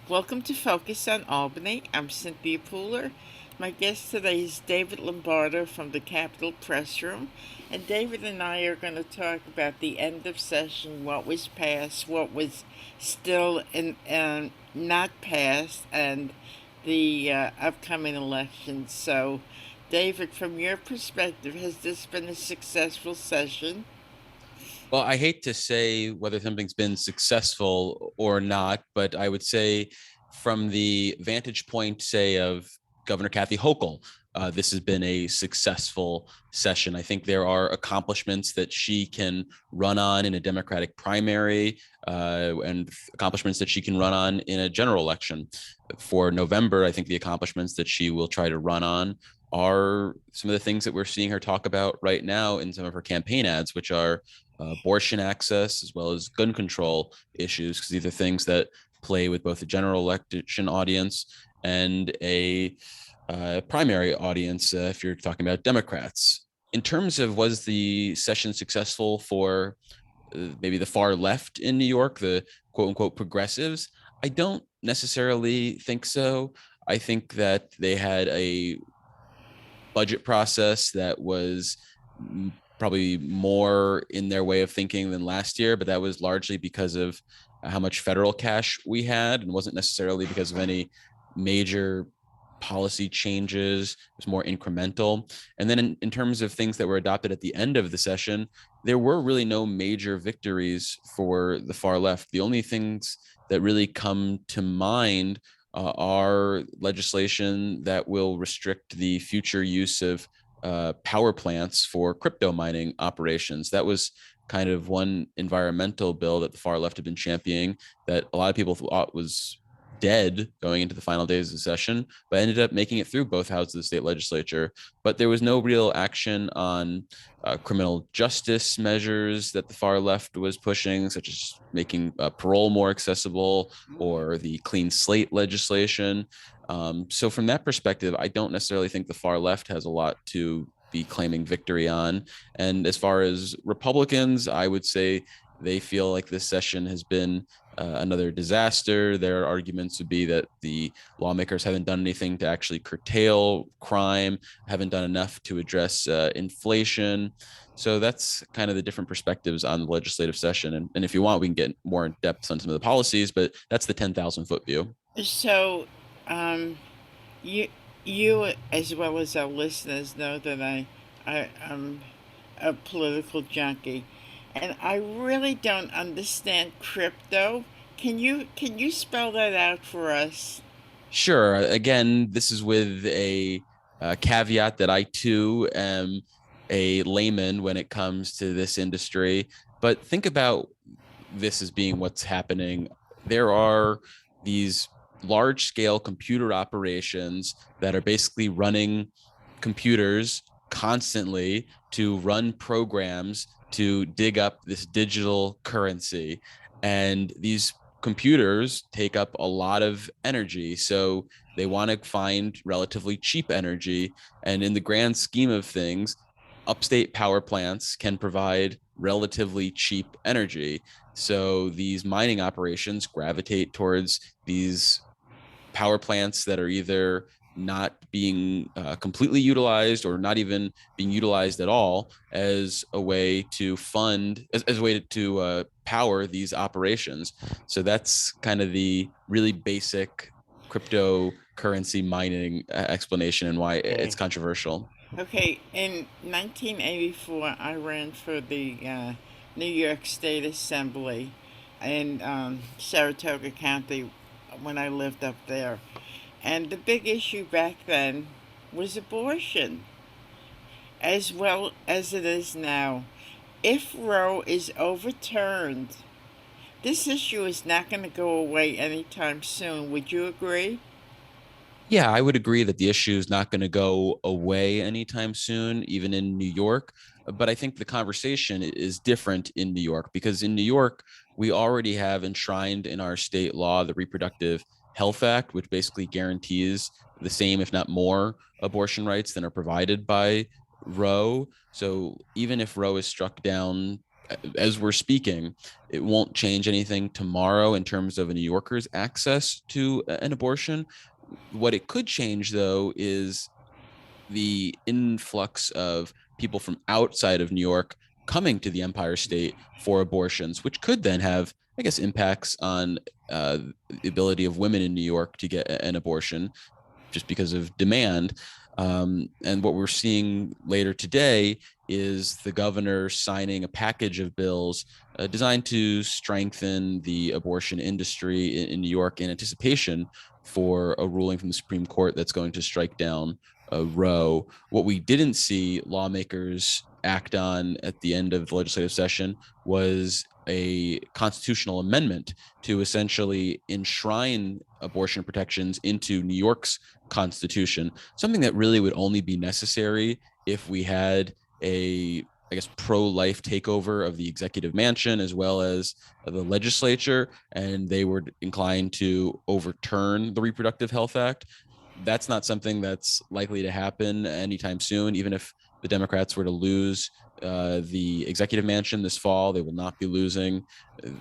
Welcome to Focus on Albany. I'm Cynthia Pooler. My guest today is David Lombardo from the Capitol Press Room. And David and I are going to talk about the end of session, what was passed, what was still not passed, and the upcoming elections. So, David, from your perspective, has this been a successful session? Well, I hate to say whether something's been successful or not, but I would say from the vantage point, say, of Governor Kathy Hochul, this has been a successful session. I think there are accomplishments that she can run on in a Democratic primary and accomplishments that she can run on in a general election. For November, I think the accomplishments that she will try to run on are some of the things that we're seeing her talk about right now in some of her campaign ads, which are abortion access as well as gun control issues, because these are things that play with both the general election audience and a primary audience if you're talking about Democrats. In terms of was the session successful for maybe the far left in New York, the quote unquote progressives, I don't necessarily think so. I think that they had a budget process that was probably more in their way of thinking than last year, but that was largely because of how much federal cash we had and wasn't necessarily because of any major policy changes. It was more incremental. And then in terms of things that were adopted at the end of the session, there were really no major victories for the far left. The only things that really come to mind are legislation that will restrict the future use of power plants for crypto mining operations. That was kind of one environmental bill that the far left had been championing that a lot of people thought was dead going into the final days of the session, but ended up making it through both houses of the state legislature. But there was no real action on criminal justice measures that the far left was pushing, such as making parole more accessible or the clean slate legislation. So, from that perspective, I don't necessarily think the far left has a lot to be claiming victory on. And as far as Republicans, I would say they feel like this session has been another disaster. Their arguments would be that the lawmakers haven't done anything to actually curtail crime, haven't done enough to address inflation. So that's kind of the different perspectives on the legislative session. And if you want, we can get more in depth on some of the policies, but that's the 10,000-foot view. So, um, you you as well as our listeners know that I am a political junkie, and I really don't understand crypto. Can you spell that out for us? Sure. Again, this is with a caveat that I too am a layman when it comes to this industry. But think about this as being what's happening. There are these large scale computer operations that are basically running computers constantly to run programs to dig up this digital currency. And these computers take up a lot of energy. So they want to find relatively cheap energy. And in the grand scheme of things, upstate power plants can provide relatively cheap energy. So these mining operations gravitate towards these power plants that are either not being completely utilized or not even being utilized at all as a way to fund, as a way to power these operations. So that's kind of the really basic cryptocurrency mining explanation and why it's Okay. controversial. Okay, in 1984, I ran for the New York State Assembly in Saratoga County when I lived up there. And the big issue back then was abortion, as well as it is now. If Roe is overturned, this issue is not going to go away anytime soon. Would you agree? Yeah, I would agree that the issue is not going to go away anytime soon, even in New York. But I think the conversation is different in New York because in New York, we already have enshrined in our state law the Reproductive Health Act, which basically guarantees the same, if not more, abortion rights than are provided by Roe. So even if Roe is struck down as we're speaking, it won't change anything tomorrow in terms of a New Yorker's access to an abortion. What it could change, though, is the influx of people from outside of New York coming to the Empire State for abortions, which could then have, I guess, impacts on the ability of women in New York to get an abortion just because of demand. And what we're seeing later today is the governor signing a package of bills designed to strengthen the abortion industry in New York in anticipation for a ruling from the Supreme Court that's going to strike down Roe. What we didn't see lawmakers act on at the end of the legislative session was a constitutional amendment to essentially enshrine abortion protections into New York's constitution, something that really would only be necessary if we had a, I guess, pro-life takeover of the executive mansion as well as the legislature, and they were inclined to overturn the Reproductive Health Act. That's not something that's likely to happen anytime soon. Even if the Democrats were to lose the executive mansion this fall, they will not be losing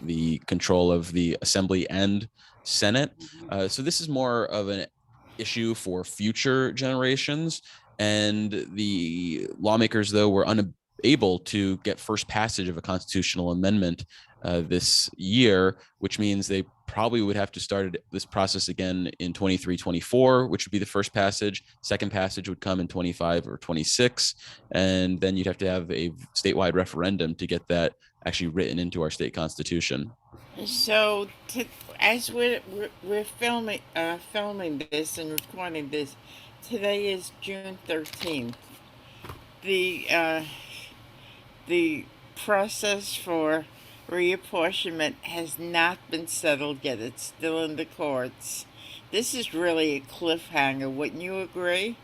the control of the Assembly and Senate. So this is more of an issue for future generations. And the lawmakers, though, were unable to get first passage of a constitutional amendment this year, which means they probably would have to start this process again in 23-24, which would be the first passage. Second passage would come in 25 or 26. And then you'd have to have a statewide referendum to get that actually written into our state constitution. So, as we're filming this and recording this, today is June 13th. The the process for reapportionment has not been settled yet. It's still in the courts. This is really a cliffhanger. Wouldn't you agree?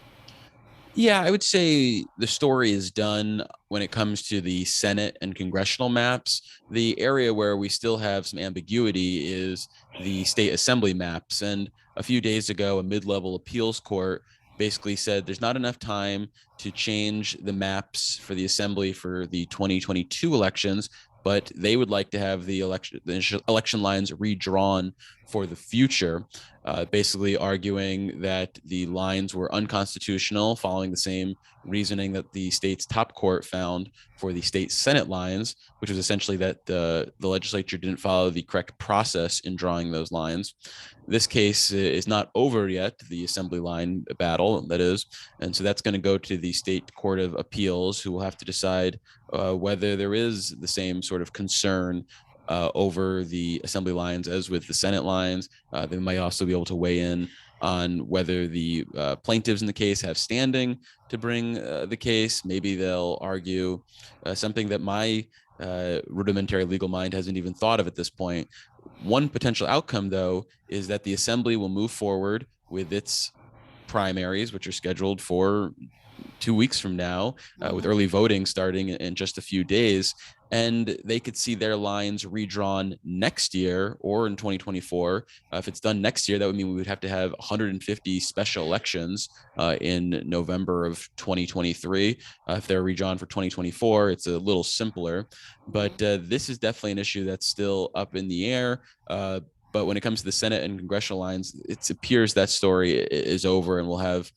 Yeah, I would say the story is done when it comes to the Senate and congressional maps. The area where we still have some ambiguity is the state assembly maps. And a few days ago, a mid level appeals court basically said there's not enough time to change the maps for the assembly for the 2022 elections, but they would like to have the election lines redrawn for the future, basically arguing that the lines were unconstitutional, following the same reasoning that the state's top court found for the state Senate lines, which was essentially that the legislature didn't follow the correct process in drawing those lines. This case is not over yet, the assembly line battle, that is. And so that's going to go to the state court of appeals, who will have to decide whether there is the same sort of concern over the assembly lines as with the Senate lines. They might also be able to weigh in on whether the plaintiffs in the case have standing to bring the case. Maybe they'll argue something that my rudimentary legal mind hasn't even thought of at this point. One potential outcome, though, is that the assembly will move forward with its primaries, which are scheduled for 2 weeks from now, with early voting starting in just a few days. And they could see their lines redrawn next year or in 2024. If it's done next year, that would mean we would have to have 150 special elections in November of 2023. If they're redrawn for 2024, it's a little simpler. But this is definitely an issue that's still up in the air. But when it comes to the Senate and congressional lines, it appears that story is over, and we'll have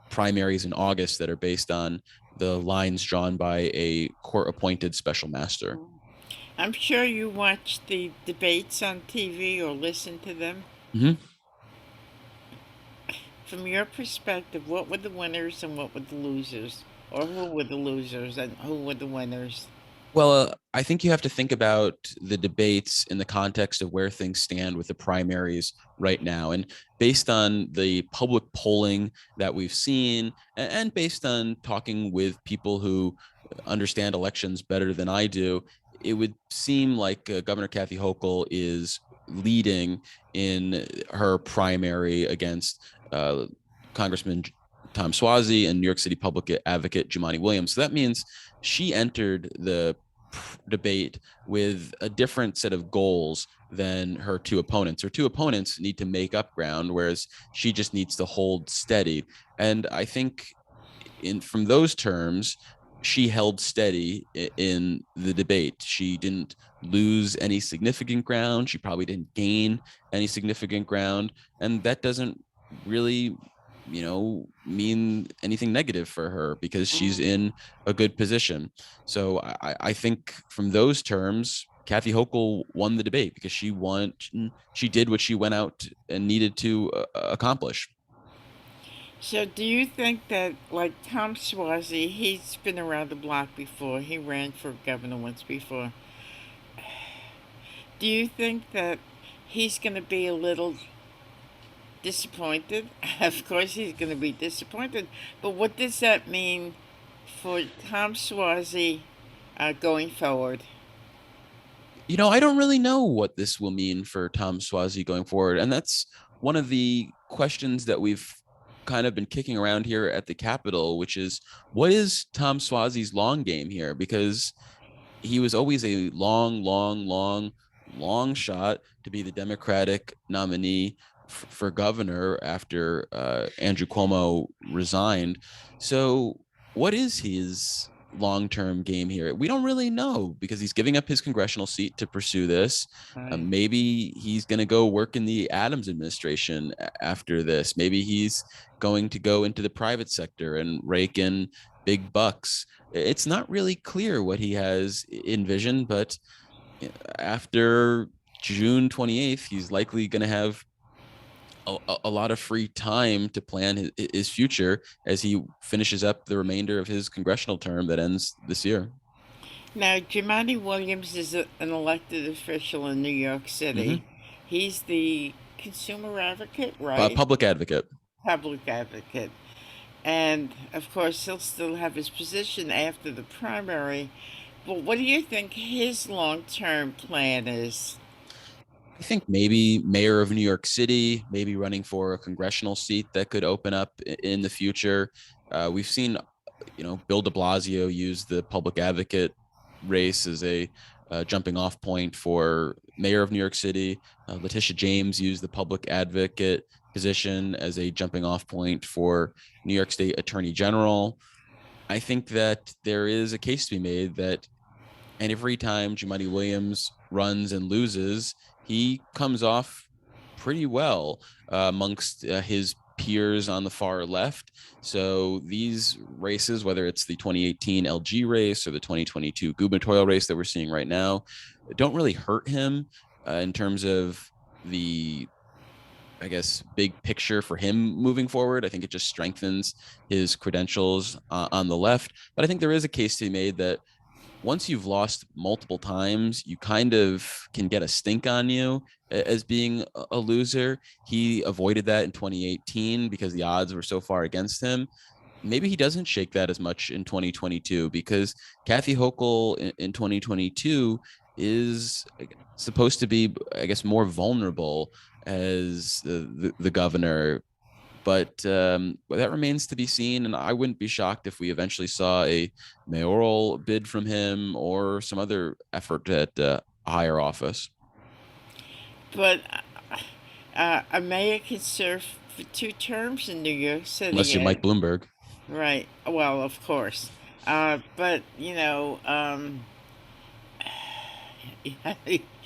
primaries in August that are based on the lines drawn by a court-appointed special master. I'm sure you watch the debates on TV or listen to them. Mm-hmm. From your perspective, what were the winners and what were the losers? Or who were the losers and who were the winners? Well, I think you have to think about the debates in the context of where things stand with the primaries right now. And based on the public polling that we've seen, and based on talking with people who understand elections better than I do, it would seem like Governor Kathy Hochul is leading in her primary against Congressman Tom Suozzi and New York City public advocate Jumaane Williams. So that means she entered the debate with a different set of goals than her two opponents. Her two opponents need to make up ground, whereas she just needs to hold steady. And I think from those terms, she held steady in the debate. She didn't lose any significant ground. She probably didn't gain any significant ground. And that doesn't really, mean anything negative for her because she's in a good position. So I think from those terms, Kathy Hochul won the debate because she did what she went out and needed to accomplish. So, do you think that, like Tom Swazi, he's been around the block before, he ran for governor once before. Do you think that he's going to be a little disappointed? Of course, he's going to be disappointed, but what does that mean for Tom Swazi going forward? I don't really know what this will mean for Tom Swazi going forward. And that's one of the questions that we've kind of been kicking around here at the Capitol, which is what is Tom Swazi's long game here? Because he was always a long shot to be the Democratic nominee for governor after Andrew Cuomo resigned. So, what is his long-term game here? We don't really know because he's giving up his congressional seat to pursue this. Right. Maybe he's going to go work in the Adams administration after this. Maybe he's going to go into the private sector and rake in big bucks. It's not really clear what he has envisioned, but after June 28th, he's likely going to have a lot of free time to plan his future as he finishes up the remainder of his congressional term that ends this year. Now, Jumaane Williams is an elected official in New York City. Mm-hmm. He's the consumer advocate, right? Public advocate. Public advocate. And of course, he'll still have his position after the primary. But what do you think his long term plan is? I think maybe mayor of New York City, maybe running for a congressional seat that could open up in the future. We've seen, Bill de Blasio use the public advocate race as a jumping off point for mayor of New York City. Letitia James used the public advocate position as a jumping off point for New York State Attorney General. I think that there is a case to be made that and every time Jumaane Williams runs and loses, he comes off pretty well amongst his peers on the far left. So these races, whether it's the 2018 LG race or the 2022 gubernatorial race that we're seeing right now, don't really hurt him in terms of the big picture for him moving forward. I think it just strengthens his credentials on the left. But I think there is a case to be made that once you've lost multiple times, you kind of can get a stink on you as being a loser. He avoided that in 2018 because the odds were so far against him. Maybe he doesn't shake that as much in 2022 because Kathy Hochul in 2022 is supposed to be, more vulnerable as the governor, but that remains to be seen. And I wouldn't be shocked if we eventually saw a mayoral bid from him or some other effort at higher office. But a mayor can serve for 2 terms in New York Unless City. you're Mike Bloomberg. Right. Well, of course. But, you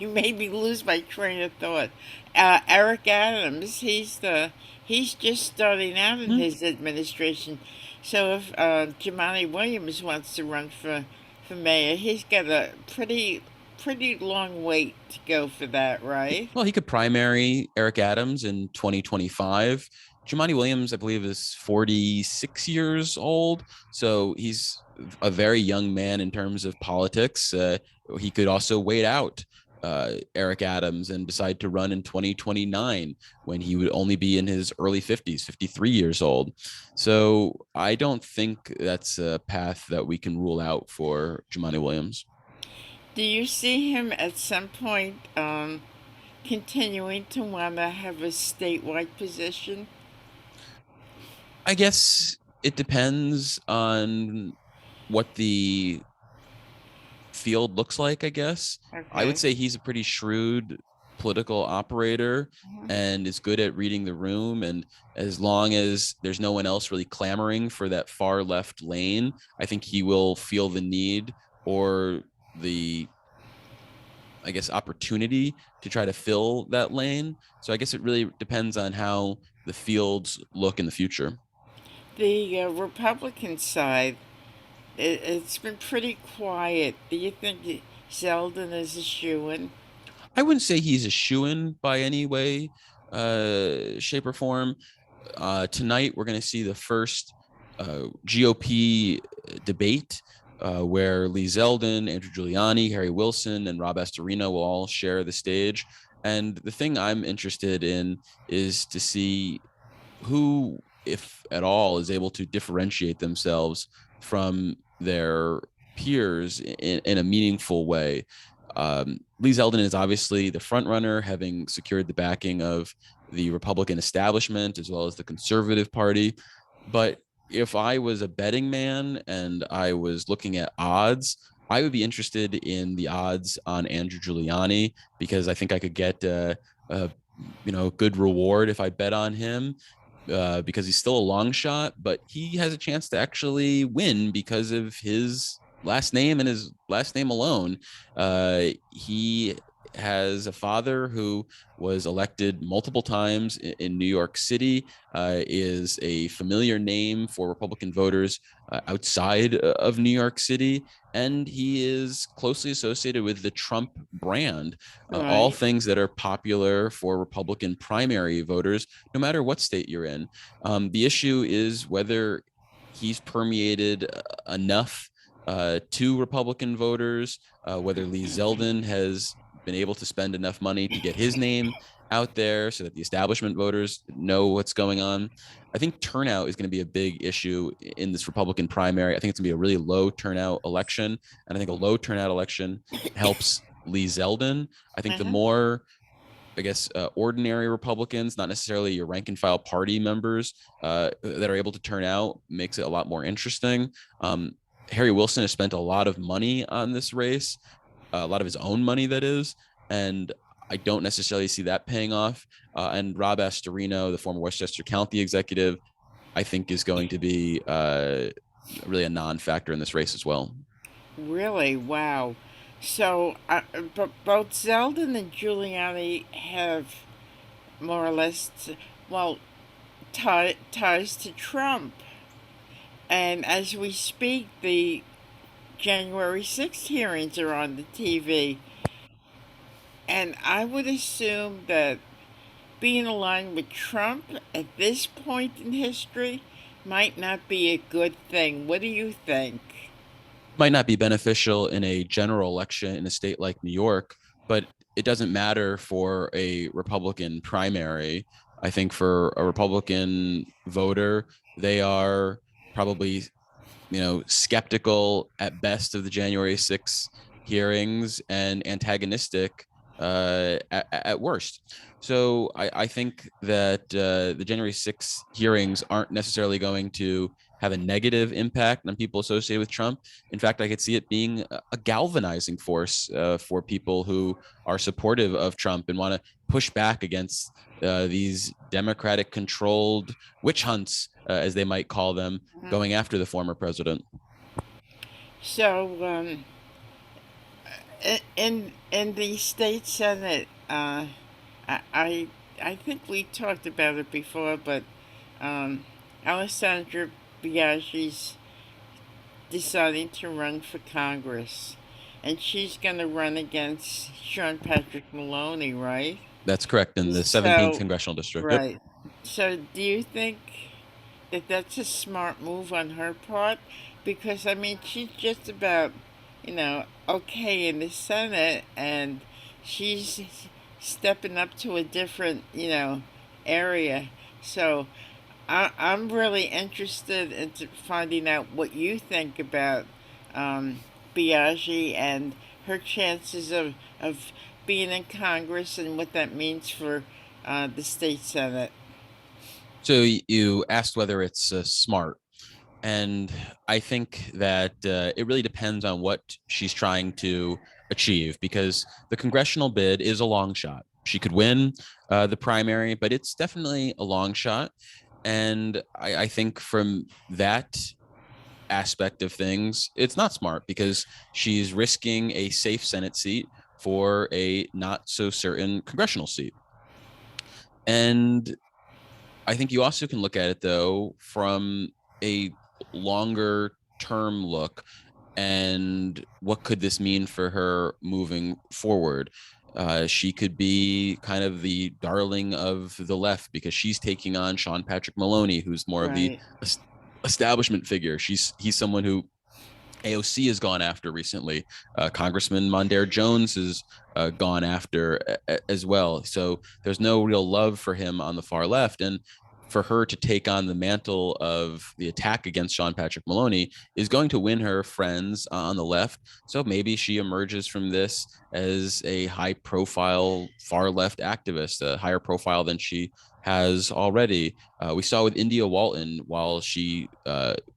made me lose my train of thought. Eric Adams, he's just starting out in Hmm. his administration. So if Jumaane Williams wants to run for mayor, he's got a pretty long wait to go for that, right? Well, he could primary Eric Adams in 2025. Jumaane Williams, I believe, is 46 years old. So he's a very young man in terms of politics. He could also wait out Eric Adams and decide to run in 2029 when he would only be in his early 50s, 53 years old. So I don't think that's a path that we can rule out for Jumaane Williams. Do you see him at some point continuing to want to have a statewide position? I guess it depends on what the field looks like, I guess. I would Okay. say he's a pretty shrewd political operator and is good at reading the room. And as long as there's no one else really clamoring for that far left lane, I think he will feel the need or the, I guess, opportunity to try to fill that lane. So I guess it really depends on how the fields look in the future. The Republican side, it's been pretty quiet. Do you think Zeldin is a shoo-in? I wouldn't say he's a shoo-in by any way, shape, or form. Tonight, we're going to see the first GOP debate where Lee Zeldin, Andrew Giuliani, Harry Wilson, and Rob Astorino will all share the stage. And the thing I'm interested in is to see who, if at all, is able to differentiate themselves from their peers in a meaningful way. Lee Zeldin is obviously the front runner, having secured the backing of the Republican establishment as well as the Conservative Party. But if I was a betting man and I was looking at odds, I would be interested in the odds on Andrew Giuliani because I think I could get a good reward if I bet on him because he's still a long shot, but he has a chance to actually win because of his last name and his last name alone. He has a father who was elected multiple times in New York City, is a familiar name for Republican voters outside of New York City, and he is closely associated with the Trump brand, all Right. things that are popular for Republican primary voters, no matter what state you're in. The issue is whether he's permeated enough to Republican voters, whether Lee Zeldin has been able to spend enough money to get his name out there so that the establishment voters know what's going on. I think turnout is going to be a big issue in this Republican primary. I think it's going to be a really low turnout election. And I think a low turnout election helps Lee Zeldin. I think the Uh-huh. more, I guess, ordinary Republicans, not necessarily your rank and file party members, that are able to turn out makes it a lot more interesting. Harry Wilson has spent a lot of money on this race, a lot of his own money, that is, and I don't necessarily see that paying off. And Rob Astorino, the former Westchester County executive, I think is going to be really a non-factor in this race as well. Really? Wow. So, both Zeldin and Giuliani have more or less, well, ties to Trump. And as we speak, the January 6th hearings are on the TV. And I would assume that being aligned with Trump at this point in history might not be a good thing. What do you think? Might not be beneficial in a general election in a state like New York, but it doesn't matter for a Republican primary. I think for a Republican voter, they are probably skeptical at best of the January 6th hearings and antagonistic at worst. So I think that the January 6th hearings aren't necessarily going to have a negative impact on people associated with Trump. In fact, I could see it being a galvanizing force for people who are supportive of Trump and want to push back against these Democratic controlled witch hunts, as they might call them, Mhm. going after the former president. So, in the state senate, I, I I think we talked about it before, but um, Alessandra Biaggi's deciding to run for Congress, and she's going to run against Sean Patrick Maloney, right? That's correct, in the 17th So, congressional district. Yep. right. So, do you think that that's a smart move on her part? Because, I mean, she's just about, okay in the Senate, and she's stepping up to a different, area. So, I'm really interested in finding out what you think about um, Biaggi and her chances of being in Congress and what that means for the state Senate. So you asked whether it's smart. And I think that it really depends on what she's trying to achieve, because the congressional bid is a long shot. She could win the primary, but it's definitely a long shot. And I think from that aspect of things, it's not smart because she's risking a safe Senate seat for a not so certain congressional seat. And I think you also can look at it, though, from a longer term look. And what could this mean for her moving forward? She could be kind of the darling of the left because she's taking on Sean Patrick Maloney, who's more of the Right. establishment figure. He's someone who AOC has gone after recently. Congressman Mondaire Jones has gone after as well. So there's no real love for him on the far left. And for her to take on the mantle of the attack against Sean Patrick Maloney is going to win her friends on the left. So maybe she emerges from this as a high profile far left activist, a higher profile than she has already. We saw with India Walton, while she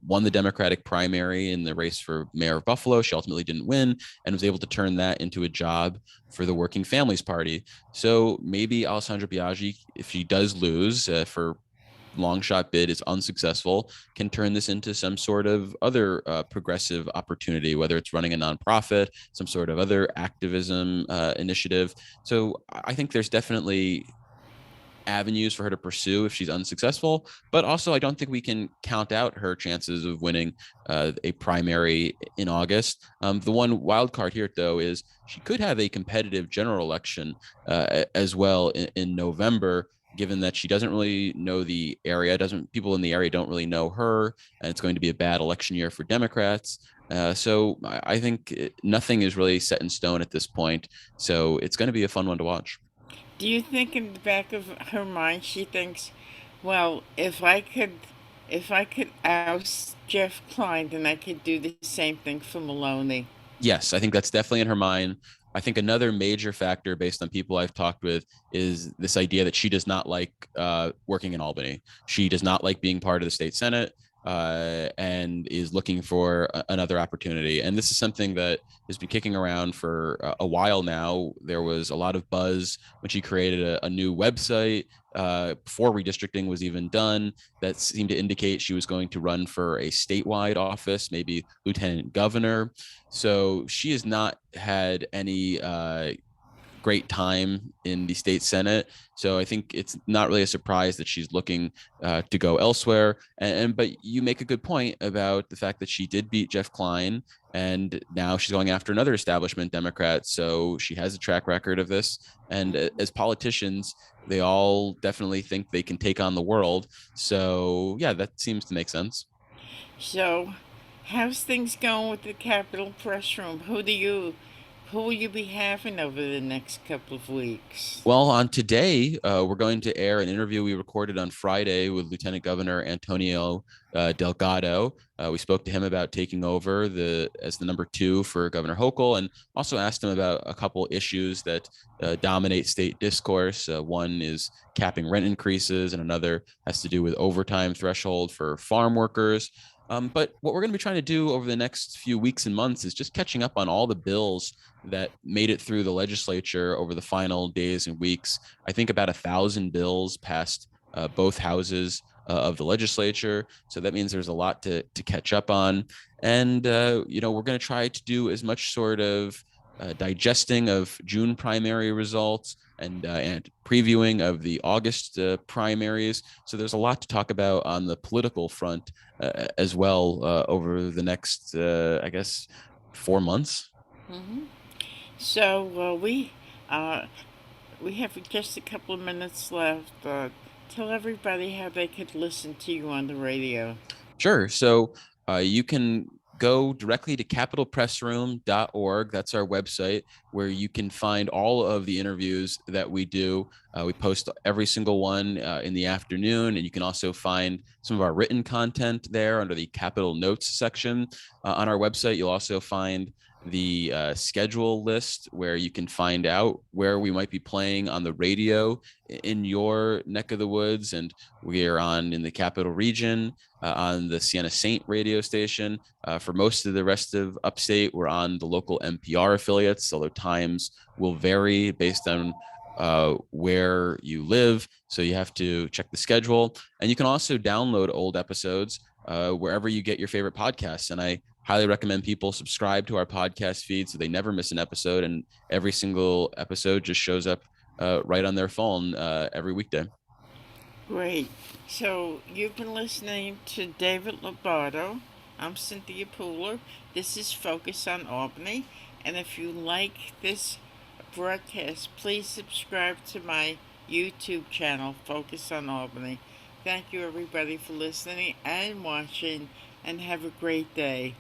won the Democratic primary in the race for mayor of Buffalo, she ultimately didn't win and was able to turn that into a job for the Working Families Party. So maybe Alessandra Biaggi, if she does lose for long shot bid is unsuccessful, can turn this into some sort of other progressive opportunity, whether it's running a nonprofit, some sort of other activism initiative. So I think there's definitely avenues for her to pursue if she's unsuccessful. But also, I don't think we can count out her chances of winning a primary in August. The one wild card here, though, is she could have a competitive general election as well in November. Given that she doesn't really know the area, doesn't people in the area don't really know her, and it's going to be a bad election year for Democrats. So I think nothing is really set in stone at this point. So it's going to be a fun one to watch. Do you think in the back of her mind she thinks, well, if I could oust Jeff Klein, then I could do the same thing for Maloney? Yes, I think that's definitely in her mind. I think another major factor, based on people I've talked with, is this idea that she does not like working in Albany. She does not like being part of the state senate, and is looking for another opportunity. And this is something that has been kicking around for a while now. There was a lot of buzz when she created a new website before redistricting was even done that seemed to indicate she was going to run for a statewide office, maybe lieutenant governor. So she has not had any great time in the state senate. So I think it's not really a surprise that she's looking to go elsewhere. But you make a good point about the fact that she did beat Jeff Klein, and now she's going after another establishment Democrat. So she has a track record of this. And as politicians, they all definitely think they can take on the world. So yeah, that seems to make sense. So, how's things going with the Capitol Press Room? Who will you be having over the next couple of weeks? Well, on today, we're going to air an interview we recorded on Friday with Lieutenant Governor Antonio Delgado. We spoke to him about taking over as the number two for Governor Hochul, and also asked him about a couple issues that dominate state discourse. One is capping rent increases, and another has to do with overtime threshold for farm workers. But what we're going to be trying to do over the next few weeks and months is just catching up on all the bills that made it through the legislature over the final days and weeks. I think about 1,000 bills passed both houses of the legislature. So that means there's a lot to catch up on. And, we're going to try to do as much sort of digesting of June primary results and previewing of the August primaries. So there's a lot to talk about on the political front as well over the next, I guess, 4 months. Hmm. So uh, we have just a couple of minutes left. Tell everybody how they could listen to you on the radio. Sure. So you can go directly to capitalpressroom.org. That's our website where you can find all of the interviews that we do. We post every single one in the afternoon, and you can also find some of our written content there under the Capital Notes section. On our website, you'll also find the schedule list where you can find out where we might be playing on the radio in your neck of the woods. And we are on in the Capital Region on the Siena Saint radio station. For most of the rest of upstate, we're on the local NPR affiliates, although times will vary based on where you live. So you have to check the schedule. And you can also download old episodes wherever you get your favorite podcasts. And I highly recommend people subscribe to our podcast feed so they never miss an episode. And every single episode just shows up right on their phone every weekday. Great. So you've been listening to David Lombardo. I'm Cynthia Pooler. This is Focus on Albany. And if you like this broadcast, please subscribe to my YouTube channel, Focus on Albany. Thank you, everybody, for listening and watching, and have a great day.